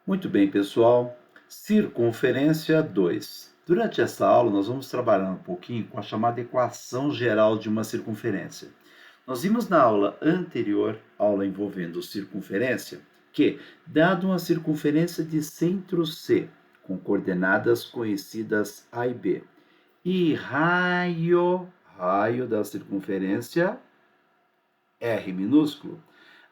Muito bem, pessoal. Circunferência 2. Durante essa aula, nós vamos trabalhar um pouquinho com a chamada equação geral de uma circunferência. Nós vimos na aula anterior, aula envolvendo circunferência, que, dado uma circunferência de centro C, com coordenadas conhecidas A e B, e raio da circunferência R minúsculo,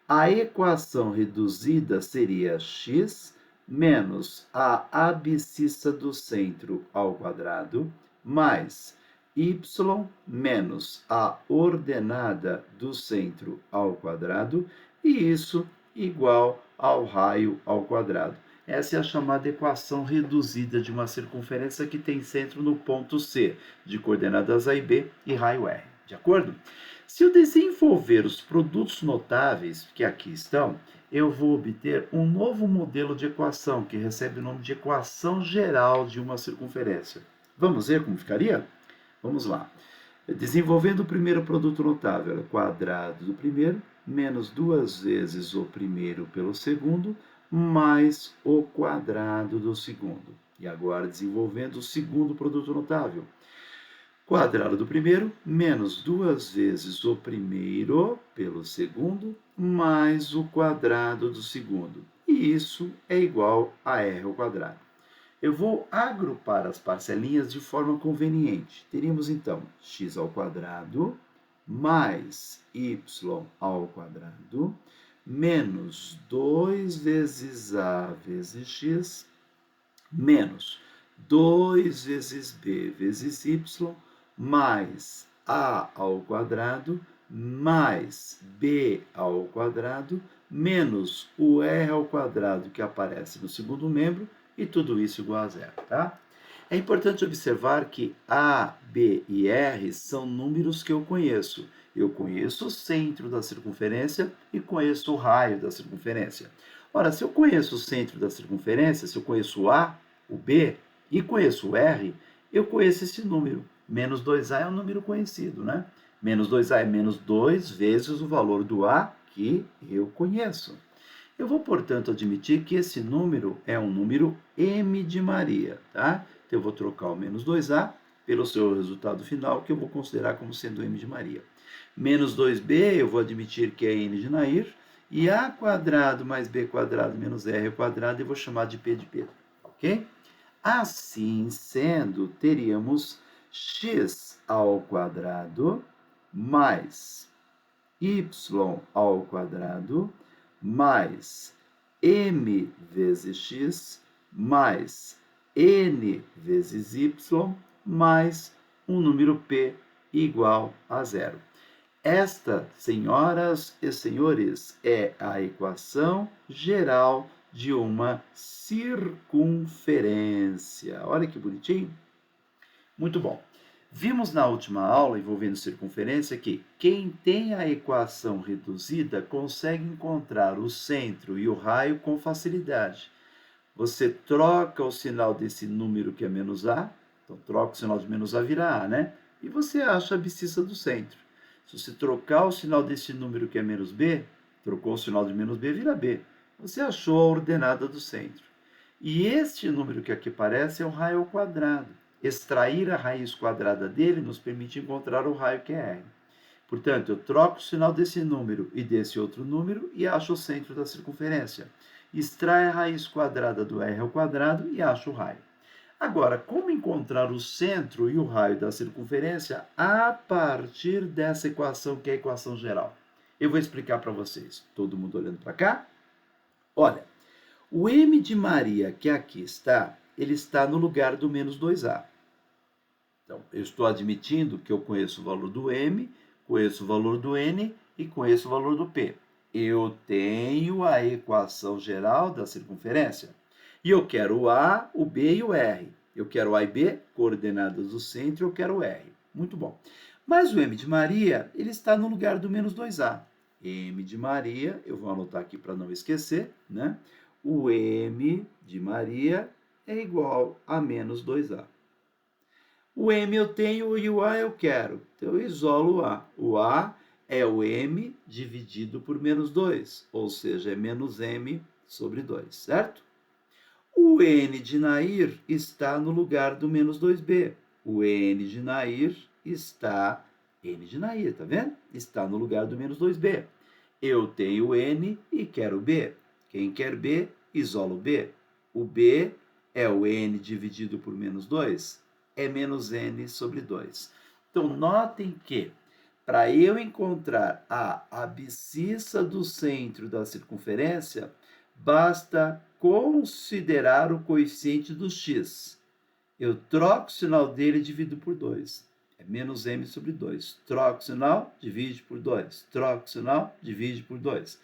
a equação reduzida seria x menos a abscissa do centro ao quadrado mais y menos a ordenada do centro ao quadrado, e isso igual ao raio ao quadrado. Essa é a chamada equação reduzida de uma circunferência que tem centro no ponto C, de coordenadas A e B e raio R. De acordo? Se eu desenvolver os produtos notáveis que aqui estão, eu vou obter um novo modelo de equação que recebe o nome de equação geral de uma circunferência. Vamos ver como ficaria? Vamos lá. Desenvolvendo o primeiro produto notável, é quadrado do primeiro menos 2 vezes o primeiro pelo segundo, mais o quadrado do segundo. E agora desenvolvendo o segundo produto notável. Quadrado do primeiro, menos 2 vezes o primeiro pelo segundo, mais o quadrado do segundo. E isso é igual a r ao quadrado. Eu vou agrupar as parcelinhas de forma conveniente. Teríamos, então, x ao quadrado mais y ao quadrado menos 2 vezes a vezes x menos 2 vezes b vezes y mais a ao quadrado mais b ao quadrado menos o r ao quadrado que aparece no segundo membro, e tudo isso igual a zero, tá? É importante observar que a, b e r são números que eu conheço. Eu conheço o centro da circunferência e conheço o raio da circunferência. Ora, se eu conheço o centro da circunferência, se eu conheço o a, o b e conheço o r, eu conheço esse número. Menos 2a é um número conhecido, né? Menos 2a é menos 2 vezes o valor do a que eu conheço. Eu vou, portanto, admitir que esse número é um número m de Maria, tá? Então, eu vou trocar o menos 2a pelo seu resultado final, que eu vou considerar como sendo m de Maria. Menos 2b, eu vou admitir que é n de Nair, e a quadrado mais b quadrado menos r quadrado eu vou chamar de p de Pedro, ok? Assim sendo, teríamos x ao quadrado mais y ao quadrado mais m vezes x mais n vezes y mais um número p igual a zero. Esta, senhoras e senhores, é a equação geral de uma circunferência. Olha que bonitinho. Muito bom. Vimos na última aula, envolvendo circunferência, que quem tem a equação reduzida consegue encontrar o centro e o raio com facilidade. Você troca o sinal desse número que é menos a, então troca o sinal de menos a vira a, né? E você acha a abscissa do centro. Se você trocar o sinal desse número que é menos b, trocou o sinal de menos b, vira b. Você achou a ordenada do centro. E este número que aqui aparece é o raio ao quadrado. Extrair a raiz quadrada dele nos permite encontrar o raio que é r. Portanto, eu troco o sinal desse número e desse outro número e acho o centro da circunferência. Extrai a raiz quadrada do r ao quadrado e acho o raio. Agora, como encontrar o centro e o raio da circunferência a partir dessa equação que é a equação geral? Eu vou explicar para vocês. Todo mundo olhando para cá? Olha, o m de Maria que aqui está, ele está no lugar do menos 2a. Então, eu estou admitindo que eu conheço o valor do m, conheço o valor do n e conheço o valor do p. Eu tenho a equação geral da circunferência. E eu quero o a, o b e o r. Eu quero o a e b, coordenadas do centro, eu quero o r. Muito bom. Mas o m de Maria, ele está no lugar do menos 2a. M de Maria, eu vou anotar aqui para não esquecer, né? O m de Maria é igual a menos 2a. O m eu tenho e o a eu quero. Então, eu isolo o a. O a é o m dividido por menos 2, ou seja, é menos m sobre 2, certo? O n de Nair está no lugar do menos 2b. O n de Nair está... N de Nair, tá vendo? Está no lugar do menos 2b. Eu tenho n e quero b. Quem quer b, isola o b. O b é o n dividido por menos 2, é menos n sobre 2. Então, notem que, para eu encontrar a abscissa do centro da circunferência, basta considerar o coeficiente do x. Eu troco o sinal dele e divido por 2. É menos m sobre 2. Troco o sinal, divide por 2. Troco o sinal, divide por 2.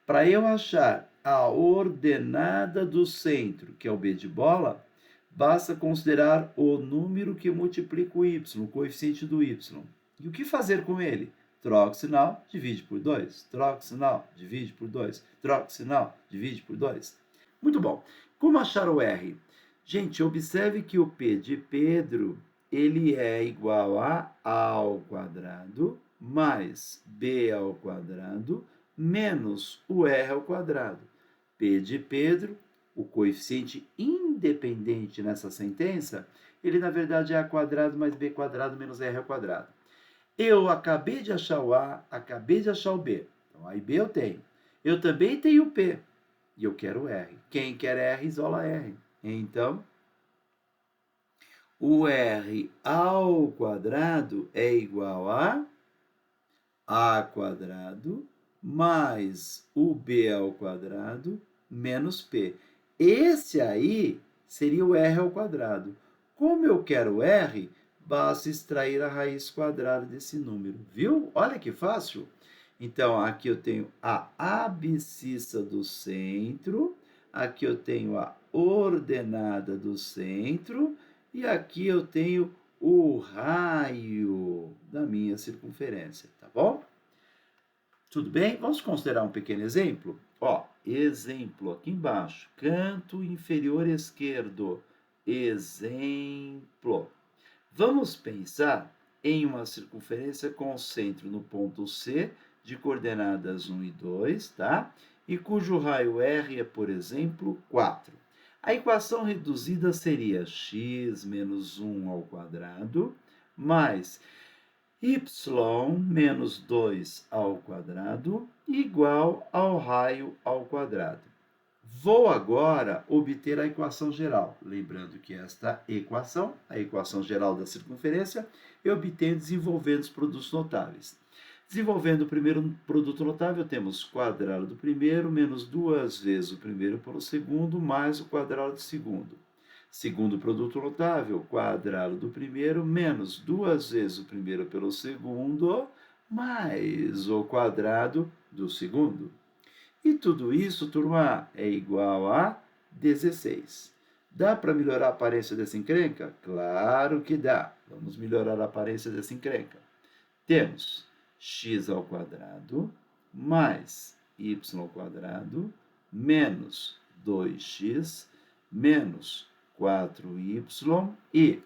Para eu achar a ordenada do centro, que é o b de bola, basta considerar o número que multiplica o y, o coeficiente do y. E o que fazer com ele? Troca o sinal, divide por 2. Troca o sinal, divide por 2. Troca o sinal, divide por 2. Muito bom. Como achar o R? Gente, observe que o P de Pedro, ele é igual a ao quadrado mais B ao quadrado menos o R ao quadrado. P de Pedro, o coeficiente independente nessa sentença, ele na verdade é A quadrado mais B quadrado menos R ao quadrado. Eu acabei de achar o A, acabei de achar o B. Então, A e B eu tenho. Eu também tenho o P. E eu quero o R. Quem quer R, isola R. Então, o R ao quadrado é igual a quadrado mais o B ao quadrado menos P. Esse aí seria o R ao quadrado. Como eu quero R, basta extrair a raiz quadrada desse número, viu? Olha que fácil. Então, aqui eu tenho a abscissa do centro, aqui eu tenho a ordenada do centro, e aqui eu tenho o raio da minha circunferência, tá bom? Tudo bem? Vamos considerar um pequeno exemplo? Ó, exemplo aqui embaixo, canto inferior esquerdo, exemplo. Vamos pensar em uma circunferência com centro no ponto C, de coordenadas 1 e 2, tá? E cujo raio R é, por exemplo, 4. A equação reduzida seria x menos 1 ao quadrado mais y menos 2 ao quadrado igual ao raio ao quadrado. Vou agora obter a equação geral. Lembrando que esta equação, a equação geral da circunferência, eu obtenho desenvolvendo os produtos notáveis. Desenvolvendo o primeiro produto notável, temos quadrado do primeiro menos 2 vezes o primeiro pelo segundo, mais o quadrado do segundo. Segundo produto notável, quadrado do primeiro menos 2 vezes o primeiro pelo segundo, mais o quadrado do segundo. E tudo isso, turma, é igual a 16. Dá para melhorar a aparência dessa encrenca? Claro que dá. Vamos melhorar a aparência dessa encrenca. Temos x ao quadrado mais y ao quadrado menos 2x menos 4y e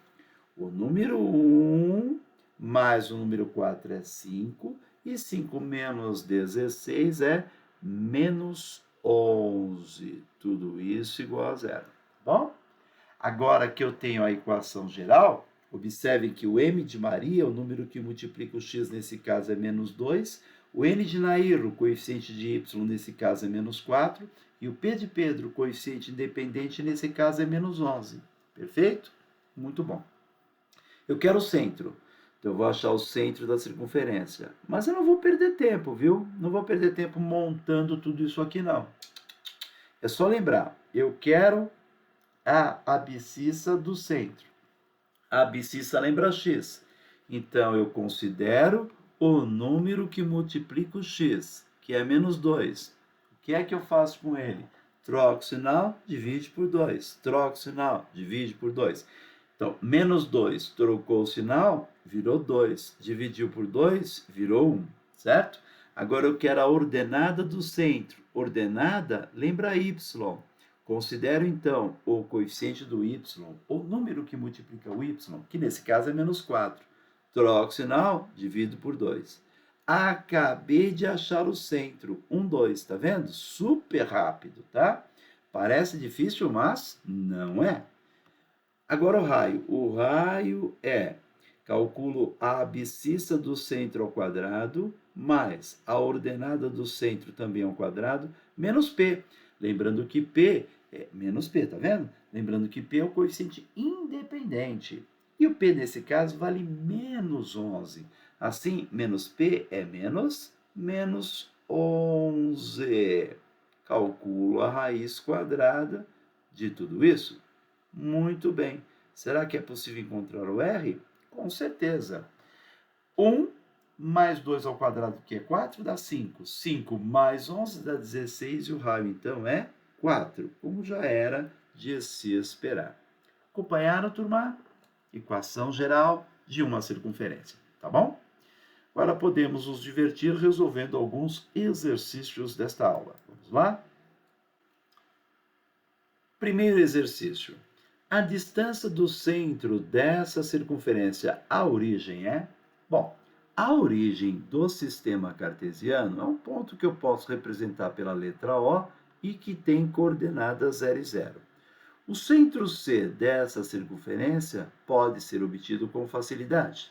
o número 1 mais o número 4 é 5 e 5 menos 16 é menos 11. Tudo isso igual a zero. Tá bom? Agora que eu tenho a equação geral, observe que o m de Maria, o número que multiplica o x nesse caso é menos 2, o n de Nair, o coeficiente de y nesse caso é menos 4, e o p de Pedro, o coeficiente independente nesse caso é menos 11. Perfeito? Muito bom. Eu quero o centro. Então, eu vou achar o centro da circunferência. Mas eu não vou perder tempo, viu? Não vou perder tempo montando tudo isso aqui, não. É só lembrar, eu quero a abscissa do centro. A abscissa lembra x. Então, eu considero o número que multiplica o x, que é menos 2. O que é que eu faço com ele? Troco o sinal, divide por 2. Troco o sinal, divide por 2. Então, menos 2, trocou o sinal, virou 2. Dividiu por 2, virou 1, certo? Agora eu quero a ordenada do centro. Ordenada, lembra y. Considero, então, o coeficiente do y, o número que multiplica o y, que nesse caso é menos 4. Troco o sinal, divido por 2. Acabei de achar o centro. 1, 2, tá vendo? Super rápido, tá? Parece difícil, mas não é. Agora o raio. O raio é, calculo a abscissa do centro ao quadrado, mais a ordenada do centro também ao quadrado, menos P. Lembrando que P é menos P, tá vendo? Lembrando que P é o coeficiente independente. E o P, nesse caso, vale menos 11. Assim, menos P é menos 11. Calculo a raiz quadrada de tudo isso. Muito bem. Será que é possível encontrar o R? Com certeza. 1 mais 2 ao quadrado, que é 4, dá 5. 5 mais 11 dá 16 e o raio, então, é 4, como já era de se esperar. Acompanharam, turma? Equação geral de uma circunferência, tá bom? Agora podemos nos divertir resolvendo alguns exercícios desta aula. Vamos lá? Primeiro exercício. A distância do centro dessa circunferência à origem é? Bom, a origem do sistema cartesiano é um ponto que eu posso representar pela letra O e que tem coordenadas 0 e 0. O centro C dessa circunferência pode ser obtido com facilidade.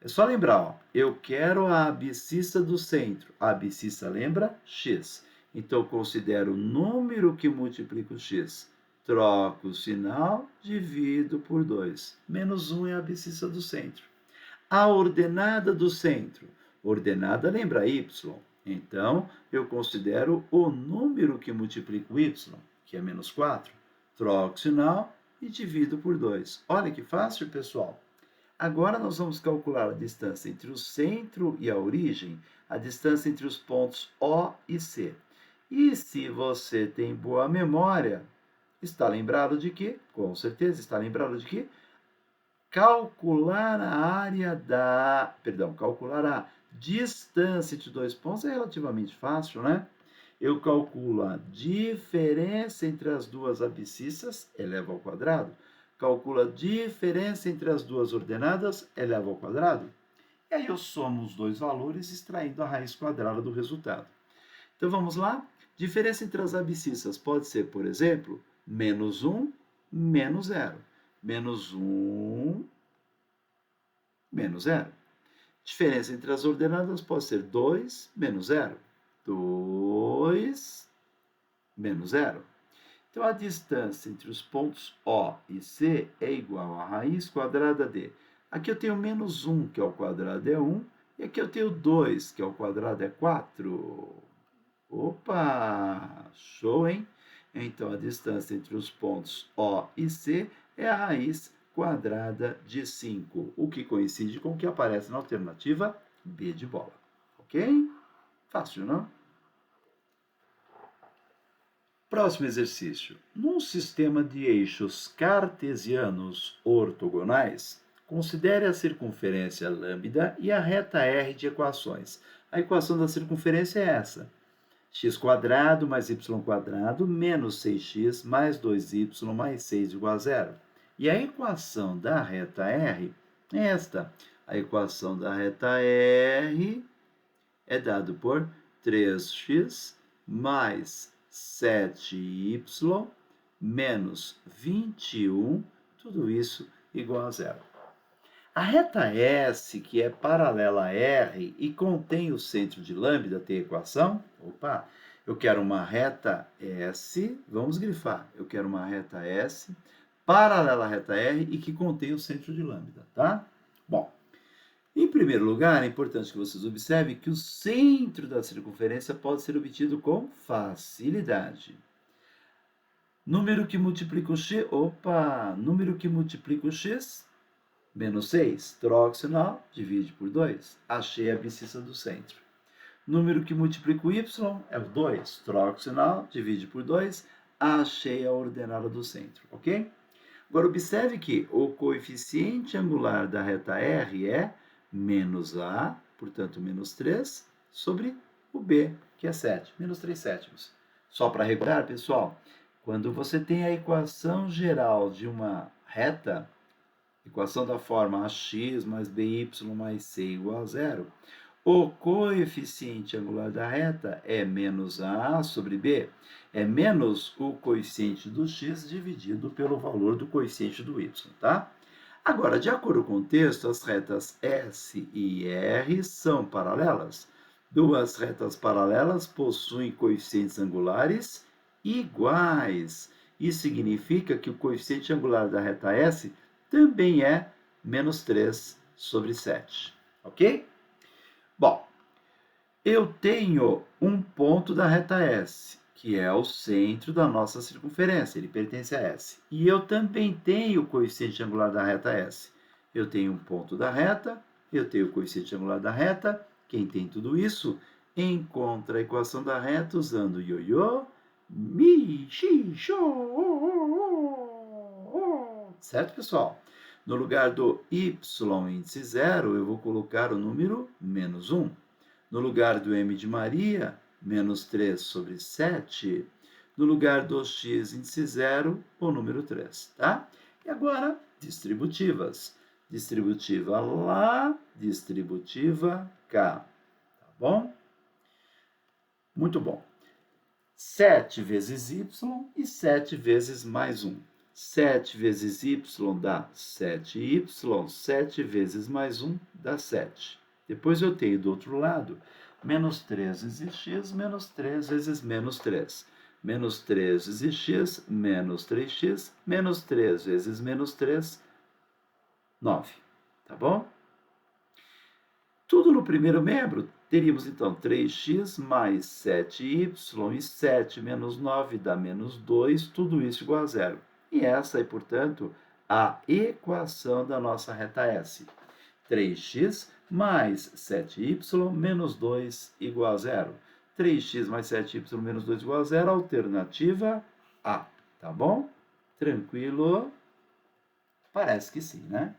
É só lembrar, ó, eu quero a abscissa do centro. A abscissa lembra? X. Então, eu considero o número que multiplica o x. Troco o sinal, divido por 2. Menos 1 é a abscissa do centro. A ordenada do centro. Ordenada lembra y. Então, eu considero o número que multiplica o y, que é menos 4. Troco o sinal e divido por 2. Olha que fácil, pessoal. Agora nós vamos calcular a distância entre o centro e a origem, a distância entre os pontos O e C. E se você tem boa memória, está lembrado de quê? Com certeza está lembrado de quê? Calcular a distância entre dois pontos é relativamente fácil, né? Eu calculo a diferença entre as duas abscissas, eleva ao quadrado. Calculo a diferença entre as duas ordenadas, eleva ao quadrado. E aí eu somo os dois valores, extraindo a raiz quadrada do resultado. Então vamos lá? Diferença entre as abscissas pode ser, por exemplo, menos 1, menos 0. Menos 1, menos 0. Diferença entre as ordenadas pode ser 2 menos 0. 2 menos 0. Então, a distância entre os pontos O e C é igual à raiz quadrada de. Aqui eu tenho menos 1, que ao quadrado é 1, e aqui eu tenho 2, que ao quadrado é 4. Opa! Show, hein? Então, a distância entre os pontos O e C é a raiz quadrada de 5, o que coincide com o que aparece na alternativa B de bola. Ok? Fácil, não? Próximo exercício. Num sistema de eixos cartesianos ortogonais, considere a circunferência lambda e a reta R de equações. A equação da circunferência é essa: x² mais y² menos 6x mais 2y mais 6 igual a 0. E a equação da reta R é esta. A equação da reta R é dada por 3x mais 7y menos 21, tudo isso igual a 0. A reta S, que é paralela a R e contém o centro de lambda, tem a equação? Opa, eu quero uma reta S, vamos grifar, eu quero uma reta S paralela à reta R e que contém o centro de lambda, tá? Bom, em primeiro lugar, é importante que vocês observem que o centro da circunferência pode ser obtido com facilidade. Número que multiplica o x, número que multiplica o x, menos 6, troca o sinal, divide por 2. Achei a abscissa do centro. Número que multiplica o y é o 2, troca o sinal, divide por 2. Achei a ordenada do centro, ok? Agora, observe que o coeficiente angular da reta R é menos A, portanto, menos 3, sobre o B, que é 7, menos 3 sétimos. Só para recordar, pessoal, quando você tem a equação geral de uma reta, equação da forma ax mais by mais c igual a 0, O coeficiente angular da reta é menos A sobre B, é menos o coeficiente do x dividido pelo valor do coeficiente do y, tá? Agora, de acordo com o texto, as retas S e R são paralelas. Duas retas paralelas possuem coeficientes angulares iguais. Isso significa que o coeficiente angular da reta S também é menos 3 sobre 7, ok? Bom, eu tenho um ponto da reta S, que é o centro da nossa circunferência, ele pertence a S. E eu também tenho o coeficiente angular da reta S. Eu tenho um ponto da reta, eu tenho o coeficiente angular da reta. Quem tem tudo isso, encontra a equação da reta usando o ioiô, mi, xi, xô. Certo, pessoal? No lugar do y índice zero, eu vou colocar o número menos 1. No lugar do M de Maria, menos 3 sobre 7. No lugar do x índice zero, o número 3, tá? E agora, distributivas. Distributiva lá, distributiva cá. Tá bom? Muito bom. 7 vezes y e 7 vezes mais 1. 7 vezes y dá 7y, 7 vezes mais 1 dá 7. Depois eu tenho do outro lado, menos 3 vezes x, menos 3 vezes menos 3. Menos 3 vezes x, menos 3x, menos 3 vezes menos 3, 9. Tá bom? Tudo no primeiro membro, teríamos então 3x mais 7y e 7 menos 9 dá menos 2, tudo isso igual a zero. E essa é, portanto, a equação da nossa reta S. 3x mais 7y menos 2 igual a zero. 3x mais 7y menos 2 igual a zero, alternativa A. Tá bom? Tranquilo? Parece que sim, né?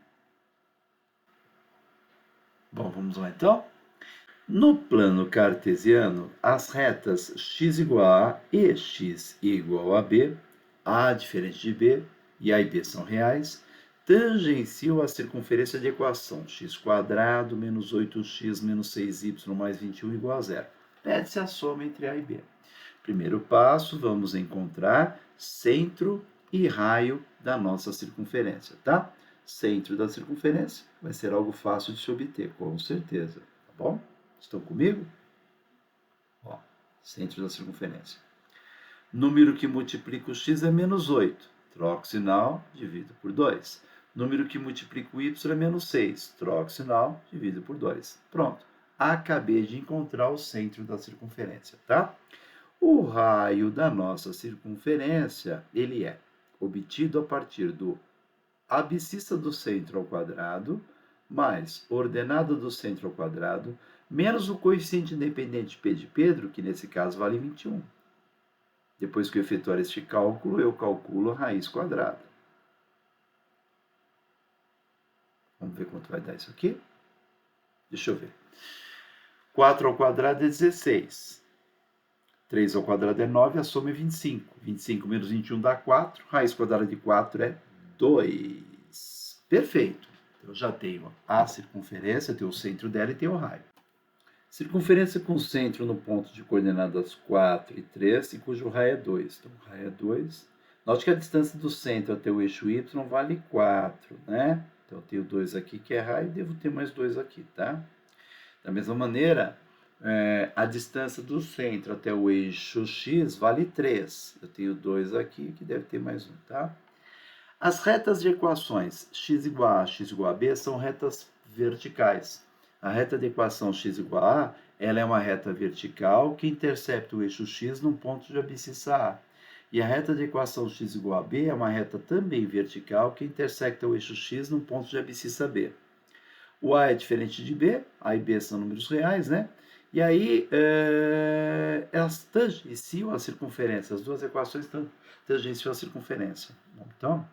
Bom, vamos lá então? No plano cartesiano, as retas x igual a A e x igual a B, A diferente de B e A e B são reais, tangenciam a circunferência de equação x² menos 8x menos 6y mais 21 igual a zero. Pede-se a soma entre A e B. Primeiro passo, vamos encontrar centro e raio da nossa circunferência, tá? Centro da circunferência vai ser algo fácil de se obter, com certeza, tá bom? Estão comigo? Ó, centro da circunferência. Número que multiplica o x é menos 8. Troca o sinal, divido por 2. Número que multiplica o y é menos 6. Troca o sinal, divido por 2. Pronto. Acabei de encontrar o centro da circunferência, tá? O raio da nossa circunferência, ele é obtido a partir do abscissa do centro ao quadrado, mais ordenada do centro ao quadrado, menos o coeficiente independente P de Pedro, que nesse caso vale 21. Depois que eu efetuar este cálculo, eu calculo a raiz quadrada. Vamos ver quanto vai dar isso aqui? Deixa eu ver. 4 ao quadrado é 16. 3 ao quadrado é 9, a soma é 25. 25 menos 21 dá 4, raiz quadrada de 4 é 2. Perfeito. Eu já tenho a circunferência, tenho o centro dela e tenho o raio. Circunferência com centro no ponto de coordenadas 4 e 3, e cujo raio é 2. Então, o raio é 2. Note que a distância do centro até o eixo y vale 4, né? Então, eu tenho 2 aqui, que é raio, e devo ter mais 2 aqui, tá? Da mesma maneira, a distância do centro até o eixo x vale 3. Eu tenho 2 aqui, que deve ter mais 1, tá? As retas de equações x igual a x igual a b são retas verticais. A reta de equação x igual a A, ela é uma reta vertical que intercepta o eixo x num ponto de abscissa A. E a reta de equação x igual a b é uma reta também vertical que intersecta o eixo x num ponto de abscissa B. O A é diferente de B, A e B são números reais, né? E aí, elas tangenciam a circunferência, as duas equações tangenciam a circunferência. Então,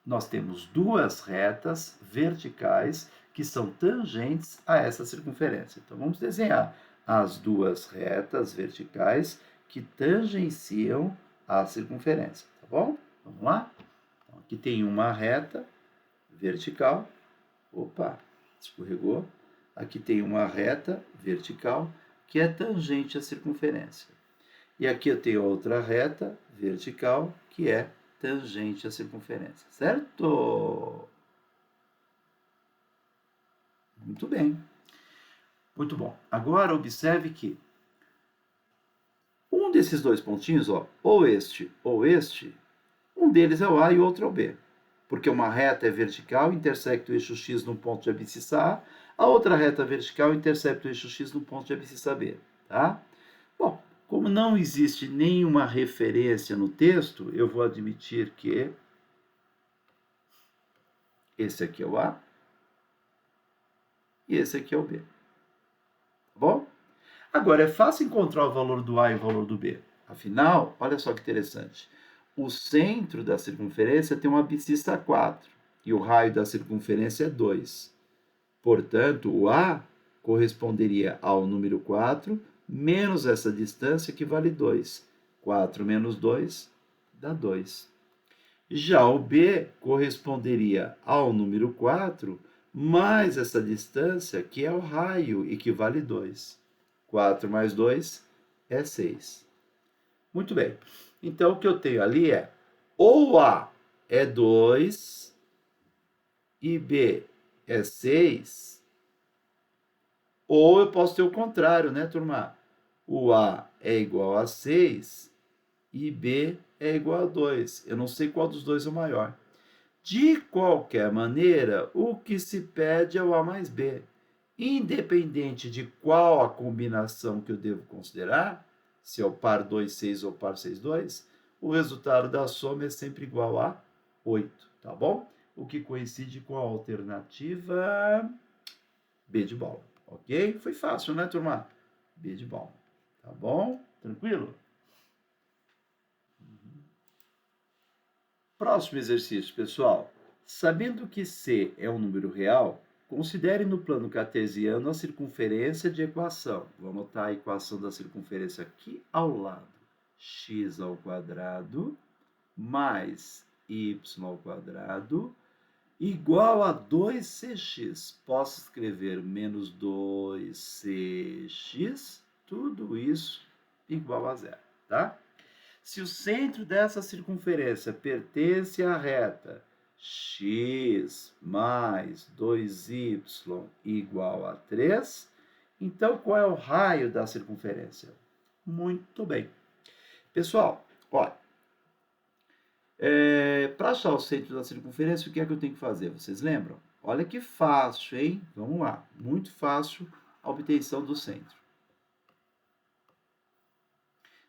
nós temos duas retas verticais que são tangentes a essa circunferência. Então, vamos desenhar as duas retas verticais que tangenciam a circunferência, tá bom? Vamos lá? Então, aqui tem uma reta vertical. Opa, escorregou. aqui tem uma reta vertical que é tangente à circunferência. E aqui eu tenho outra reta vertical que é tangente à circunferência, certo? Muito bem. Muito bom. Agora observe que um desses dois pontinhos, ó, ou este, um deles é o A e o outro é o B. Porque uma reta é vertical, intersecta o eixo X no ponto de abscissa A outra reta vertical intercepta o eixo X no ponto de abscissa B, tá? Bom, como não existe nenhuma referência no texto, eu vou admitir que esse aqui é o A e esse aqui é o B. Tá bom? Agora, é fácil encontrar o valor do A e o valor do B. Afinal, olha só que interessante. O centro da circunferência tem uma abscissa 4 e o raio da circunferência é 2. Portanto, o A corresponderia ao número 4 menos essa distância, que vale 2. 4 menos 2 dá 2. Já o B corresponderia ao número 4 mais essa distância, que é o raio e que vale 2. 4 mais 2 é 6. Muito bem. Então, o que eu tenho ali é ou A é 2 e B é 6, ou eu posso ter o contrário, né, turma? O A é igual a 6 e B é igual a 2. Eu não sei qual dos dois é o maior. De qualquer maneira, o que se pede é o A mais B. Independente de qual a combinação que eu devo considerar, se é o par 2, 6 ou par 6, 2, o resultado da soma é sempre igual a 8, tá bom? O que coincide com a alternativa B de bola, ok? Foi fácil, né, turma? B de bola, tá bom? Tranquilo? Próximo exercício, pessoal. Sabendo que C é um número real, considere no plano cartesiano a circunferência de equação. Vou anotar a equação da circunferência aqui ao lado. X ao quadrado mais y ao quadrado igual a 2cx. Posso escrever menos 2cx, tudo isso igual a zero, tá? Se o centro dessa circunferência pertence à reta x mais 2y igual a 3, então qual é o raio da circunferência? Muito bem. Pessoal, olha, para achar o centro da circunferência, o que é que eu tenho que fazer? Vocês lembram? Olha que fácil, hein? Vamos lá. Muito fácil a obtenção do centro.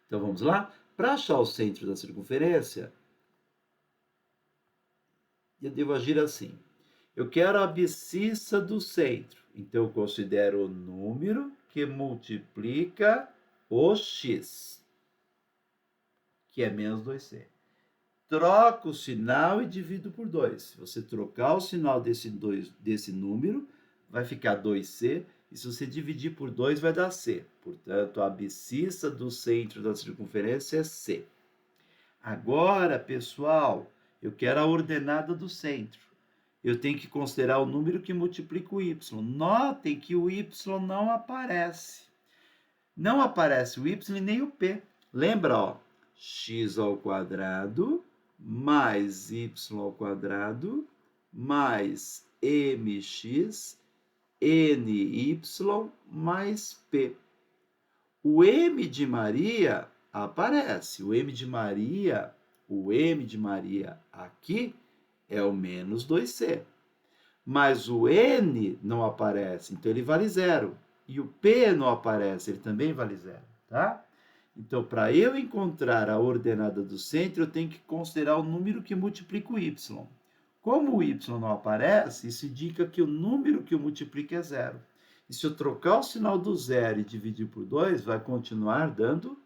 Então, vamos lá? Para achar o centro da circunferência, eu devo agir assim. Eu quero a abscissa do centro. Então, eu considero o número que multiplica o x, que é menos 2c. Troco o sinal e divido por 2. Se você trocar o sinal desse número, vai ficar 2c. E se você dividir por 2, vai dar c. Portanto, a abscissa do centro da circunferência é c. Agora, pessoal, eu quero a ordenada do centro. Eu tenho que considerar o número que multiplica o y. Notem que o y não aparece. Não aparece o y nem o p. Lembra, ó, x ao quadrado mais y ao quadrado mais mx ny mais p. O m de Maria aparece. O m de Maria aqui é o menos 2c. Mas o n não aparece, então ele vale zero. E o p não aparece, ele também vale zero, tá? Então, para eu encontrar a ordenada do centro, eu tenho que considerar o número que multiplica o y. Como o y não aparece, isso indica que o número que eu multiplico é zero. E se eu trocar o sinal do zero e dividir por 2, vai continuar dando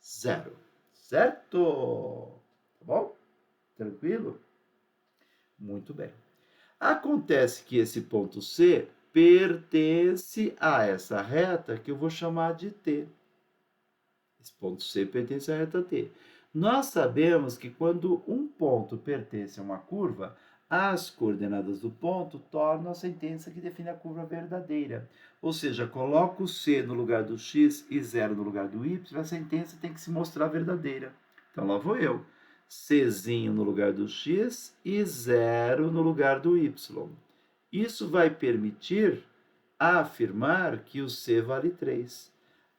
zero. Certo? Tá bom? Tranquilo? Muito bem. Acontece que esse ponto C pertence a essa reta que eu vou chamar de T. Esse ponto C pertence à reta T. Nós sabemos que quando um ponto pertence a uma curva, As coordenadas do ponto tornam a sentença que define a curva verdadeira. Ou seja, coloco o C no lugar do X e 0 no lugar do Y, a sentença tem que se mostrar verdadeira. Então, lá vou eu. Czinho no lugar do X e 0 no lugar do Y. Isso vai permitir afirmar que o C vale 3.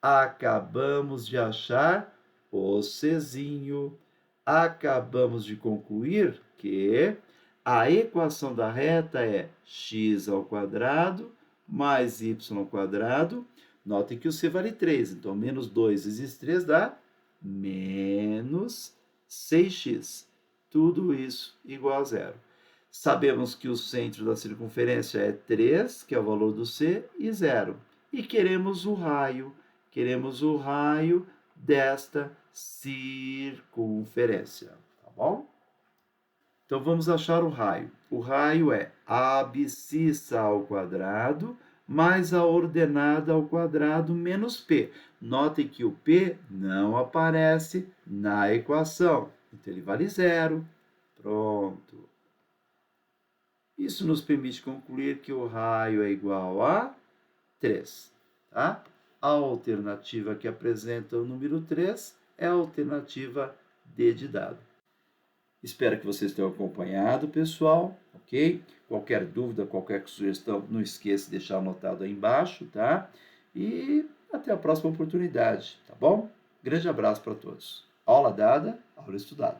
Acabamos de achar o Czinho. Acabamos de concluir que a equação da reta é x ao quadrado mais y ao quadrado. Notem que o C vale 3, então menos 2 vezes 3 dá menos 6x. Tudo isso igual a zero. Sabemos que o centro da circunferência é 3, que é o valor do C, e 0. E queremos o raio desta circunferência, tá bom? Então, vamos achar o raio. O raio é a abscissa ao quadrado mais a ordenada ao quadrado menos P. Notem que o P não aparece na equação. Então, ele vale 0. Pronto. Isso nos permite concluir que o raio é igual a 3. Tá? A alternativa que apresenta o número 3 é a alternativa D de dado. Espero que vocês tenham acompanhado, pessoal, ok? Qualquer dúvida, qualquer sugestão, não esqueça de deixar anotado aí embaixo, tá? E até a próxima oportunidade, tá bom? Grande abraço para todos. Aula dada, aula estudada.